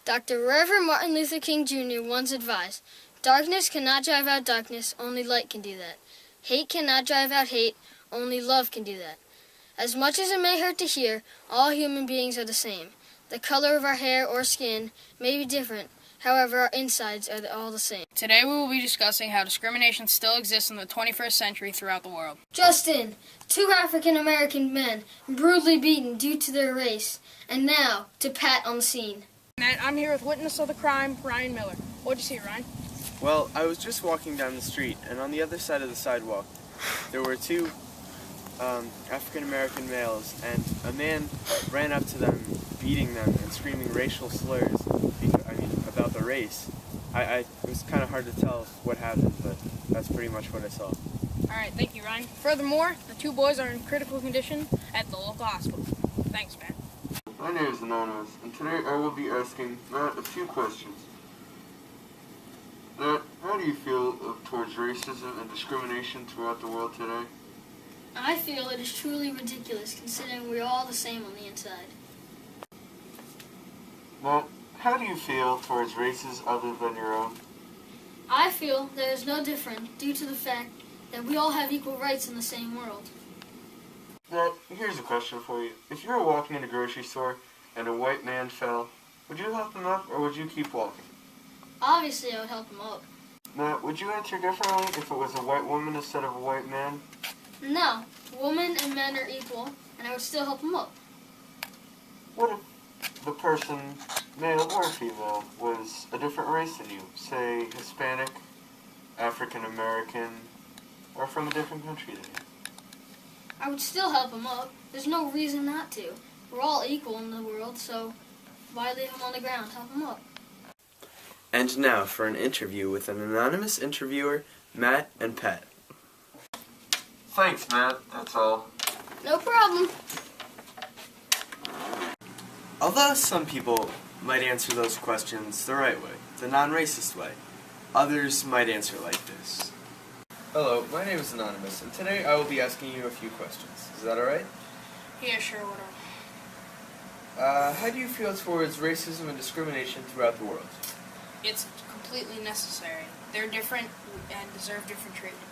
Dr. Reverend Martin Luther King Jr. once advised, "Darkness cannot drive out darkness, only light can do that. Hate cannot drive out hate, only love can do that. As much as it may hurt to hear, all human beings are the same. The color of our hair or skin may be different, however our insides are all the same." Today we will be discussing how discrimination still exists in the 21st century throughout the world. Justin, 2 African-American men brutally beaten due to their race, and now to Pat on the scene. And I'm here with witness of the crime, Ryan Miller. What'd you see, Ryan? Well, I was just walking down the street, and on the other side of the sidewalk, there were 2 African-American males, and a man ran up to them, beating them and screaming racial slurs about the race. It was kind of hard to tell what happened, but that's pretty much what I saw. All right, thank you, Ryan. Furthermore, the 2 boys are in critical condition at the local hospital. Thanks, man. My name is Anonymous, and today I will be asking Matt a few questions. Matt, how do you feel towards racism and discrimination throughout the world today? I feel it is truly ridiculous considering we're all the same on the inside. Matt, how do you feel towards races other than your own? I feel there is no different due to the fact that we all have equal rights in the same world. Matt, here's a question for you. If you were walking in a grocery store and a white man fell, would you help him up or would you keep walking? Obviously, I would help him up. Matt, would you answer differently if it was a white woman instead of a white man? No, women and men are equal, and I would still help him up. What if the person, male or female, was a different race than you? Say, Hispanic, African American, or from a different country than you? I would still help him up. There's no reason not to. We're all equal in the world, so why leave him on the ground? Help him up. And now for an interview with an anonymous interviewer, Matt and Pat. Thanks, Matt. That's all. No problem. Although some people might answer those questions the right way, the non-racist way, others might answer like this. Hello, my name is Anonymous, and today I will be asking you a few questions. Is that alright? Yeah, sure, whatever. How do you feel towards racism and discrimination throughout the world? It's completely necessary. They're different and deserve different treatment.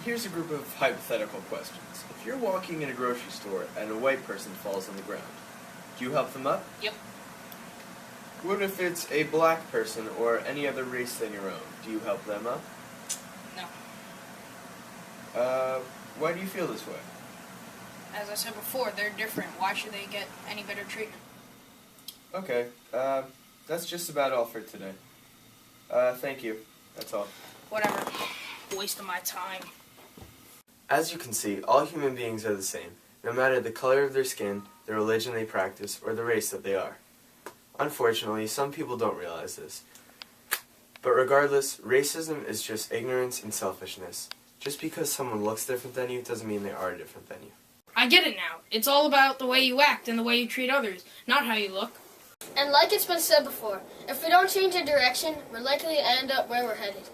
Here's a group of hypothetical questions. If you're walking in a grocery store and a white person falls on the ground, do you help them up? Yep. What if it's a black person or any other race than your own? Do you help them up? No. Why do you feel this way? As I said before, they're different. Why should they get any better treatment? Okay, that's just about all for today. Thank you. That's all. Whatever. Waste of my time. As you can see, all human beings are the same, no matter the color of their skin, the religion they practice, or the race that they are. Unfortunately, some people don't realize this. But regardless, racism is just ignorance and selfishness. Just because someone looks different than you doesn't mean they are different than you. I get it now. It's all about the way you act and the way you treat others, not how you look. And like it's been said before, if we don't change our direction, we're likely to end up where we're headed.